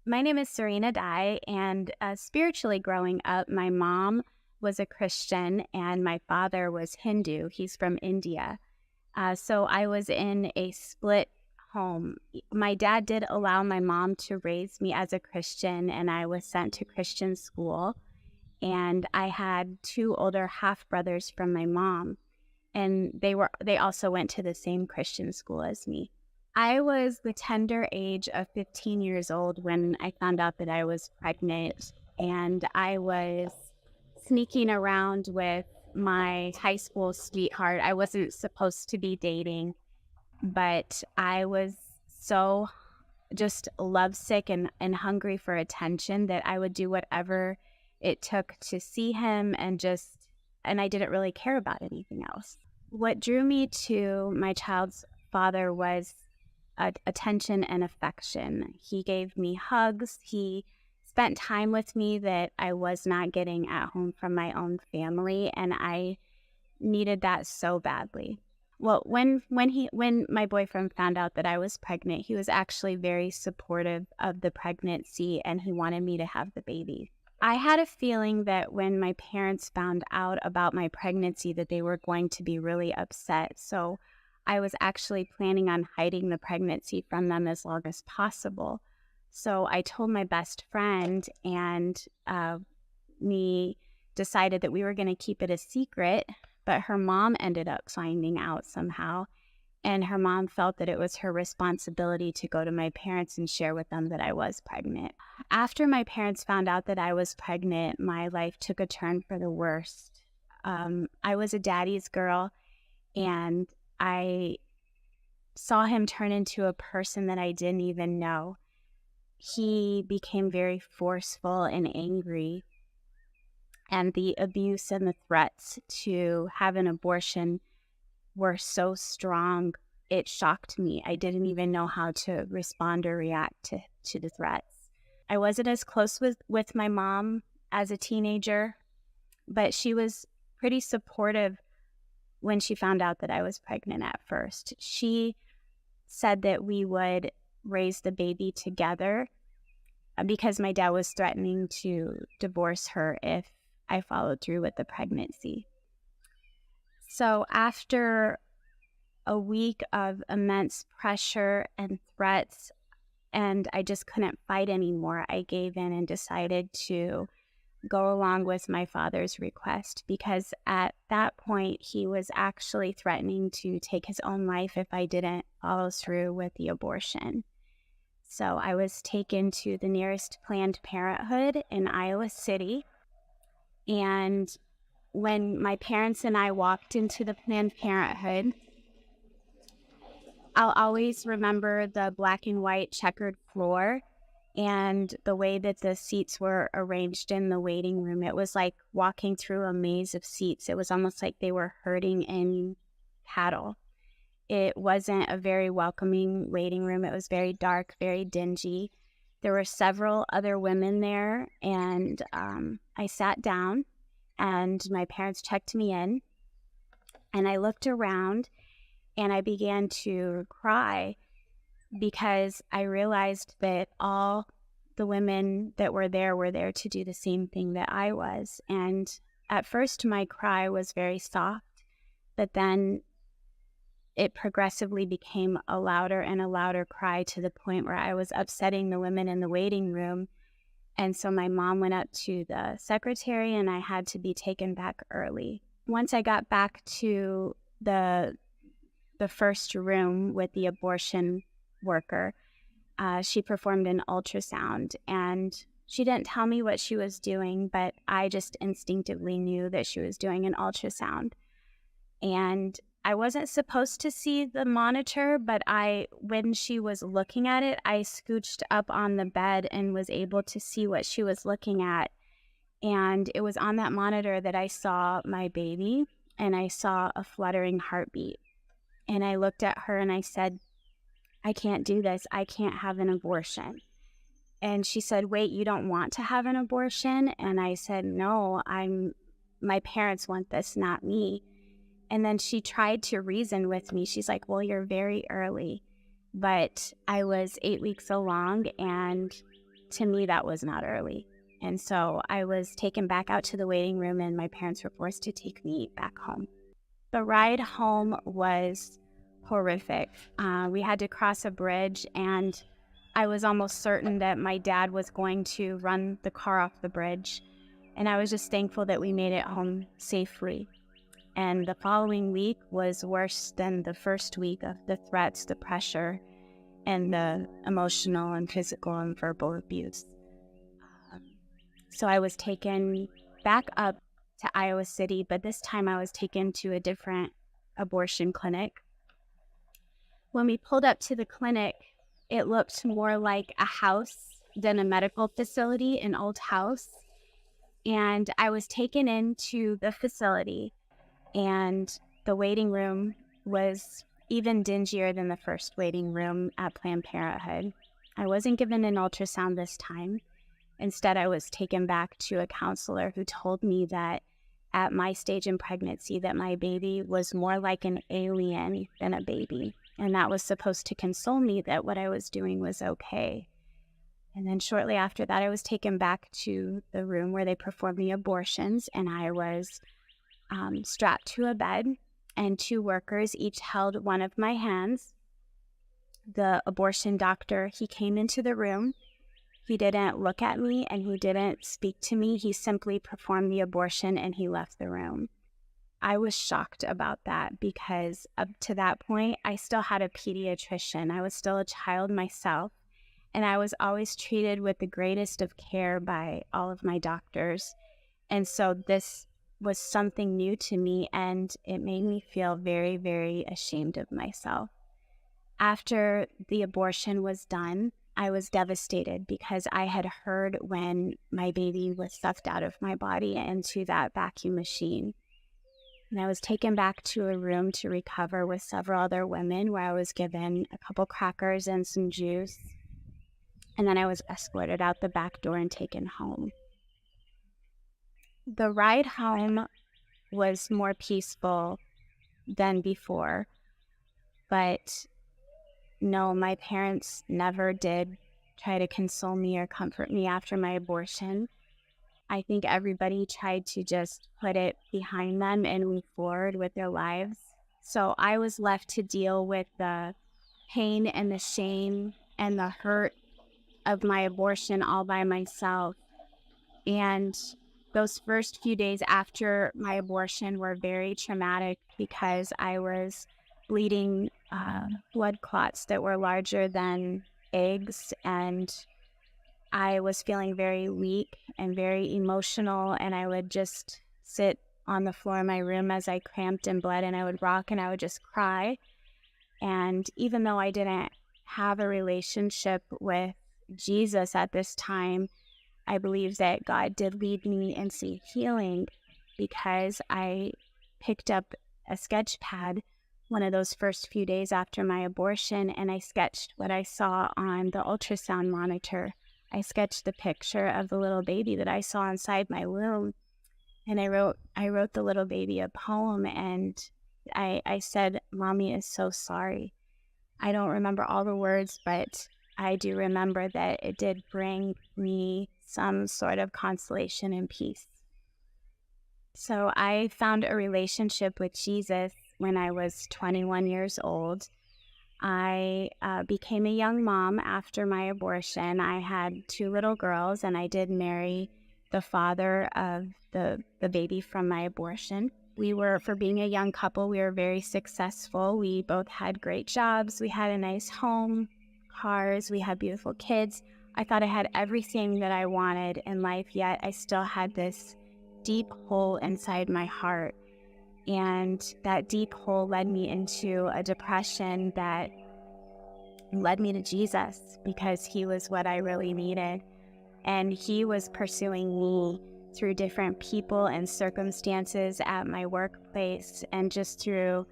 My name is Serena Dye, and spiritually growing up, my mom was a Christian and my father was Hindu. He's from India. So I was in a split home. My dad did allow my mom to raise me as a Christian, and I was sent to Christian school. And I had two older half brothers from my mom, and they also went to the same Christian school as me. I was the tender age of 15 years old when I found out that I was pregnant, and I was sneaking around with my high school sweetheart. I wasn't supposed to be dating, but I was so just lovesick and hungry for attention that I would do whatever it took to see him and I didn't really care about anything else. What drew me to my child's father was attention and affection. He gave me hugs. He spent time with me that I was not getting at home from my own family, and I needed that so badly. Well, when my boyfriend found out that I was pregnant, he was actually very supportive of the pregnancy, and he wanted me to have the baby. I had a feeling that when my parents found out about my pregnancy that they were going to be really upset. So I was actually planning on hiding the pregnancy from them as long as possible. So I told my best friend, and we decided that we were going to keep it a secret, but her mom ended up finding out somehow. And her mom felt that it was her responsibility to go to my parents and share with them that I was pregnant. After my parents found out that I was pregnant, my life took a turn for the worst. I was a daddy's girl, and I saw him turn into a person that I didn't even know. He became very forceful and angry, and the abuse and the threats to have an abortion were so strong, it shocked me. I didn't even know how to respond or react to the threats. I wasn't as close with my mom as a teenager, but she was pretty supportive when she found out that I was pregnant at first. She said that we would raise the baby together because my dad was threatening to divorce her if I followed through with the pregnancy. So after a week of immense pressure and threats, and I just couldn't fight anymore, I gave in and decided to go along with my father's request, because at that point he was actually threatening to take his own life if I didn't follow through with the abortion. So I was taken to the nearest Planned Parenthood in Iowa City, and when my parents and I walked into the Planned Parenthood, I'll always remember the black and white checkered floor and the way that the seats were arranged in the waiting room. It was like walking through a maze of seats. It was almost like they were herding in cattle. It wasn't a very welcoming waiting room. It was very dark, very dingy. There were several other women there, and I sat down, and my parents checked me in, and I looked around, and I began to cry because I realized that all the women that were there to do the same thing that I was. And at first, my cry was very soft, but then it progressively became a louder and a louder cry to the point where I was upsetting the women in the waiting room. And so my mom went up to the secretary, and I had to be taken back early. Once I got back to the first room with the abortion worker, she performed an ultrasound, and she didn't tell me what she was doing, but I just instinctively knew that she was doing an ultrasound. And I wasn't supposed to see the monitor, but when she was looking at it, I scooched up on the bed and was able to see what she was looking at. And it was on that monitor that I saw my baby, and I saw a fluttering heartbeat. And I looked at her and I said, "I can't do this. I can't have an abortion." And she said, "Wait, you don't want to have an abortion?" And I said, "No, my parents want this, not me." And then she tried to reason with me. She's like, "Well, you're very early." But I was 8 weeks along, and to me, that was not early. And so I was taken back out to the waiting room, and my parents were forced to take me back home. The ride home was horrific. We had to cross a bridge, and I was almost certain that my dad was going to run the car off the bridge. And I was just thankful that we made it home safely. And the following week was worse than the first week of the threats, the pressure, and the emotional and physical and verbal abuse. So I was taken back up to Iowa City, but this time I was taken to a different abortion clinic. When we pulled up to the clinic, it looked more like a house than a medical facility, an old house. And I was taken into the facility, and the waiting room was even dingier than the first waiting room at Planned Parenthood. I wasn't given an ultrasound this time. Instead, I was taken back to a counselor who told me that at my stage in pregnancy, that my baby was more like an alien than a baby. And that was supposed to console me that what I was doing was okay. And then shortly after that, I was taken back to the room where they performed the abortions, and I was strapped to a bed, and two workers each held one of my hands. The abortion doctor, he came into the room. He didn't look at me and he didn't speak to me. He simply performed the abortion and he left the room. I was shocked about that because up to that point, I still had a pediatrician. I was still a child myself, and I was always treated with the greatest of care by all of my doctors. And so this was something new to me, and it made me feel very, very ashamed of myself. After the abortion was done, I was devastated because I had heard when my baby was stuffed out of my body into that vacuum machine. And I was taken back to a room to recover with several other women, where I was given a couple crackers and some juice. And then I was escorted out the back door and taken home. The ride home was more peaceful than before, but no, my parents never did try to console me or comfort me after my abortion. I think everybody tried to just put it behind them and move forward with their lives. So I was left to deal with the pain and the shame and the hurt of my abortion all by myself. And those first few days after my abortion were very traumatic because I was bleeding blood clots that were larger than eggs, and I was feeling very weak and very emotional, and I would just sit on the floor of my room as I cramped and bled, and I would rock and I would just cry. And even though I didn't have a relationship with Jesus at this time, I believe that God did lead me into healing because I picked up a sketch pad one of those first few days after my abortion, and I sketched what I saw on the ultrasound monitor. I sketched the picture of the little baby that I saw inside my womb, and I wrote the little baby a poem, and I said, "Mommy is so sorry." I don't remember all the words, but I do remember that it did bring me some sort of consolation and peace. So I found a relationship with Jesus when I was 21 years old. I became a young mom after my abortion. I had two little girls, and I did marry the father of the baby from my abortion. For being a young couple, we were very successful. We both had great jobs. We had a nice home, cars. We had beautiful kids. I thought I had everything that I wanted in life, yet I still had this deep hole inside my heart. And that deep hole led me into a depression that led me to Jesus because he was what I really needed. And he was pursuing me through different people and circumstances at my workplace, and just through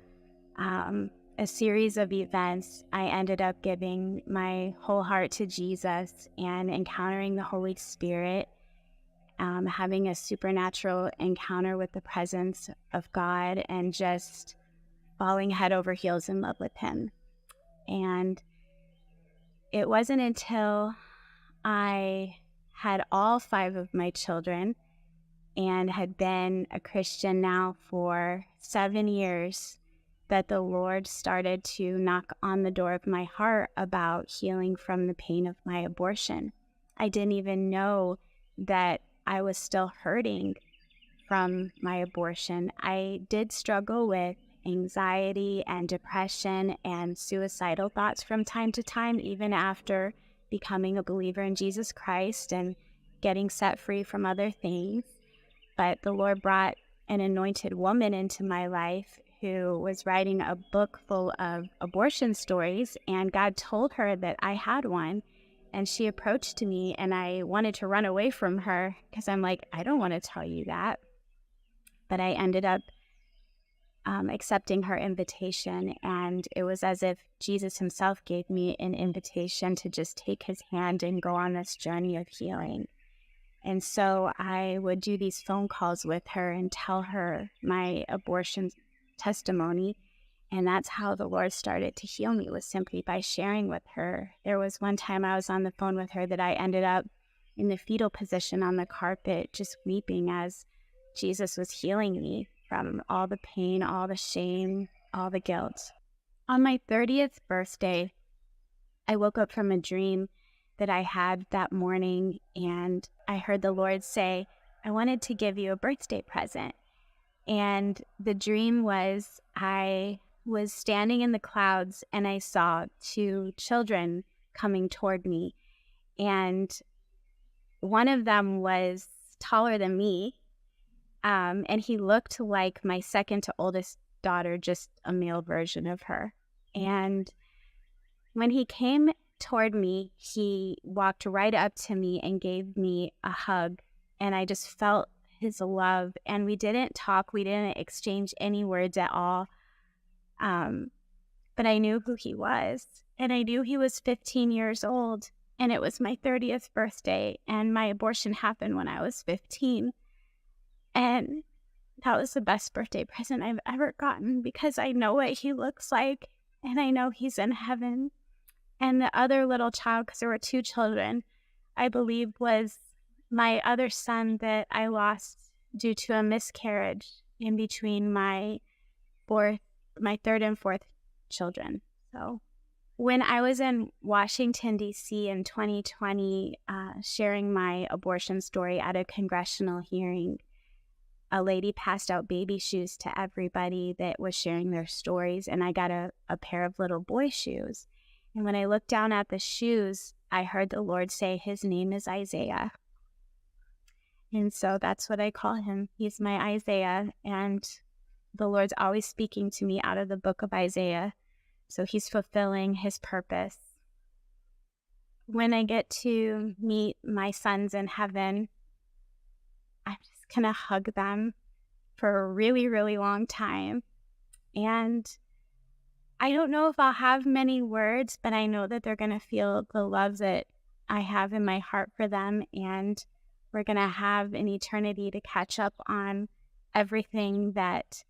a series of events, I ended up giving my whole heart to Jesus and encountering the Holy Spirit, having a supernatural encounter with the presence of God, and just falling head over heels in love with him. And it wasn't until I had all five of my children and had been a Christian now for 7 years, that the Lord started to knock on the door of my heart about healing from the pain of my abortion. I didn't even know that I was still hurting from my abortion. I did struggle with anxiety and depression and suicidal thoughts from time to time, even after becoming a believer in Jesus Christ and getting set free from other things. But the Lord brought an anointed woman into my life who was writing a book full of abortion stories, and God told her that I had one. And she approached me, and I wanted to run away from her because I'm like, I don't want to tell you that. But I ended up accepting her invitation, and it was as if Jesus himself gave me an invitation to just take his hand and go on this journey of healing. And so I would do these phone calls with her and tell her my abortion testimony. And that's how the Lord started to heal me, was simply by sharing with her. There was one time I was on the phone with her that I ended up in the fetal position on the carpet, just weeping as Jesus was healing me from all the pain, all the shame, all the guilt. On my 30th birthday, I woke up from a dream that I had that morning, and I heard the Lord say, I wanted to give you a birthday present. And the dream was, I was standing in the clouds and I saw two children coming toward me. And one of them was taller than me, and he looked like my second to oldest daughter, just a male version of her. And when he came toward me, he walked right up to me and gave me a hug. And I just felt his love. And we didn't talk. We didn't exchange any words at all. But I knew who he was. And I knew he was 15 years old. And it was my 30th birthday. And my abortion happened when I was 15. And that was the best birthday present I've ever gotten, because I know what he looks like. And I know he's in heaven. And the other little child, because there were two children, I believe was my other son that I lost due to a miscarriage in between my third and fourth children. So when I was in Washington, D.C. in 2020, sharing my abortion story at a congressional hearing, a lady passed out baby shoes to everybody that was sharing their stories, and I got a pair of little boy shoes. And when I looked down at the shoes, I heard the Lord say, his name is Isaiah. And so that's what I call him. He's my Isaiah. And the Lord's always speaking to me out of the book of Isaiah. So he's fulfilling his purpose. When I get to meet my sons in heaven, I'm just going to hug them for a really, really long time. And I don't know if I'll have many words, but I know that they're going to feel the love that I have in my heart for them. And we're going to have an eternity to catch up on everything that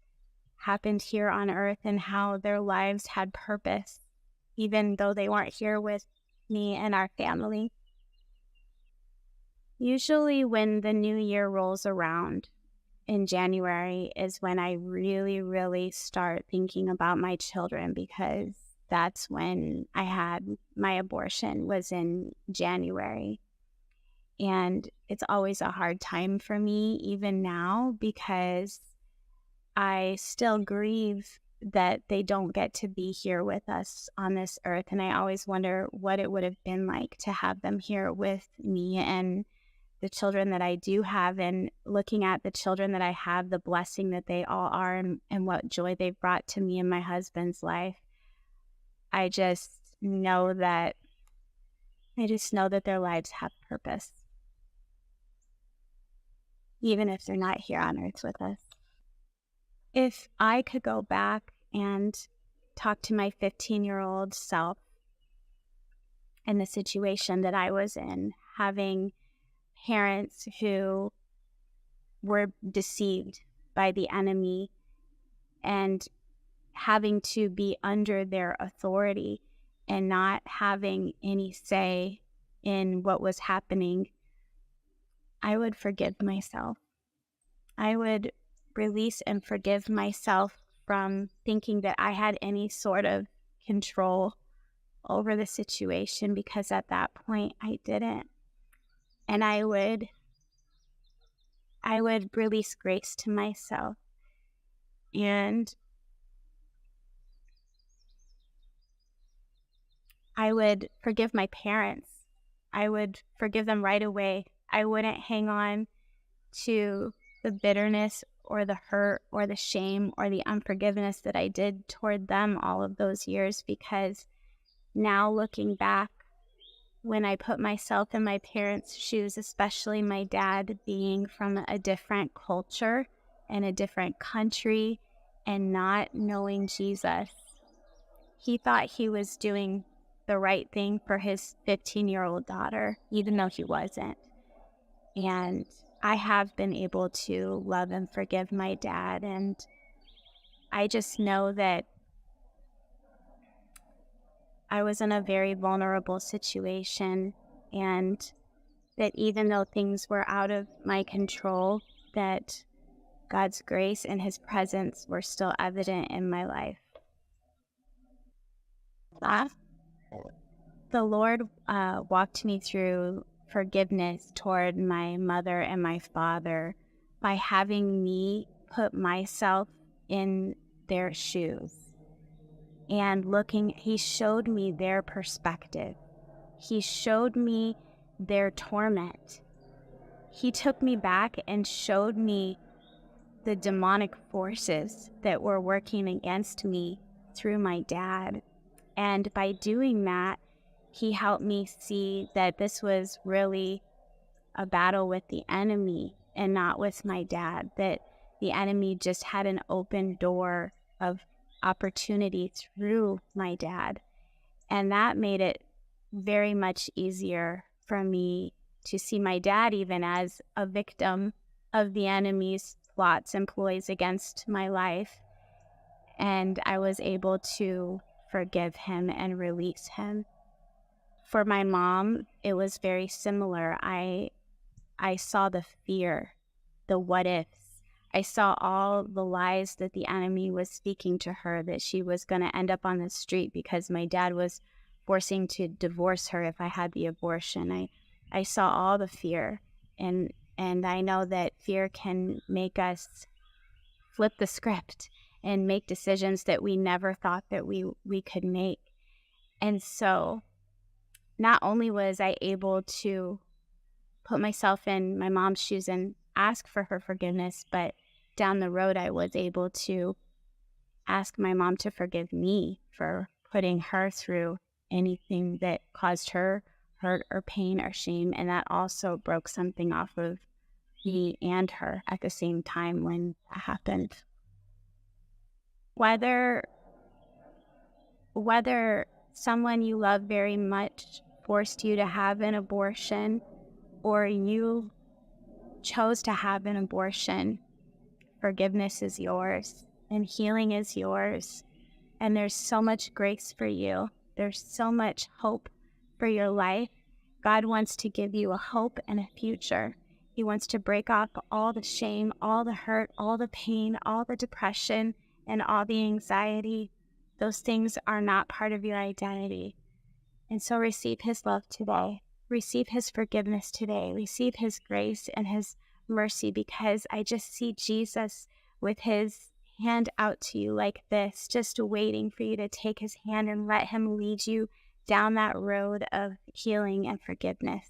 happened here on earth and how their lives had purpose, even though they weren't here with me and our family. Usually when the new year rolls around in January is when I really, really start thinking about my children, because that's when I had my abortion, was in January. And it's always a hard time for me, even now, because I still grieve that they don't get to be here with us on this earth. And I always wonder what it would have been like to have them here with me and the children that I do have, and looking at the children that I have, the blessing that they all are, and what joy they've brought to me and my husband's life. I just know that their lives have purpose, even if they're not here on earth with us. If I could go back and talk to my 15-year-old self in the situation that I was in, having parents who were deceived by the enemy and having to be under their authority and not having any say in what was happening, I would forgive myself. I would release and forgive myself from thinking that I had any sort of control over the situation, because at that point I didn't. And I would release grace to myself, and I would forgive my parents. I would forgive them right away. I wouldn't hang on to the bitterness or the hurt or the shame or the unforgiveness that I did toward them all of those years, because now looking back, when I put myself in my parents' shoes, especially my dad being from a different culture and a different country and not knowing Jesus, he thought he was doing the right thing for his 15-year-old daughter, even though he wasn't. And I have been able to love and forgive my dad. And I just know that I was in a very vulnerable situation, and that even though things were out of my control, that God's grace and his presence were still evident in my life. The Lord walked me through forgiveness toward my mother and my father by having me put myself in their shoes and he showed me their perspective. He showed me their torment. He took me back and showed me the demonic forces that were working against me through my dad. And by doing that, he helped me see that this was really a battle with the enemy and not with my dad, that the enemy just had an open door of opportunity through my dad. And that made it very much easier for me to see my dad even as a victim of the enemy's plots and ploys against my life. And I was able to forgive him and release him. For my mom, it was very similar. I saw the fear, the what ifs. I saw all the lies that the enemy was speaking to her, that she was going to end up on the street because my dad was forcing to divorce her if I had the abortion. I saw all the fear, and I know that fear can make us flip the script and make decisions that we never thought that we could make. And so not only was I able to put myself in my mom's shoes and ask for her forgiveness, but down the road, I was able to ask my mom to forgive me for putting her through anything that caused her hurt or pain or shame. And that also broke something off of me and her at the same time when that happened. Whether someone you love very much forced you to have an abortion, or you chose to have an abortion, forgiveness is yours and healing is yours. And there's so much grace for you. There's so much hope for your life. God wants to give you a hope and a future. He wants to break off all the shame, all the hurt, all the pain, all the depression, and all the anxiety. Those things are not part of your identity. And so receive his love today. Receive his forgiveness today. Receive his grace and his mercy, because I just see Jesus with his hand out to you like this, just waiting for you to take his hand and let him lead you down that road of healing and forgiveness.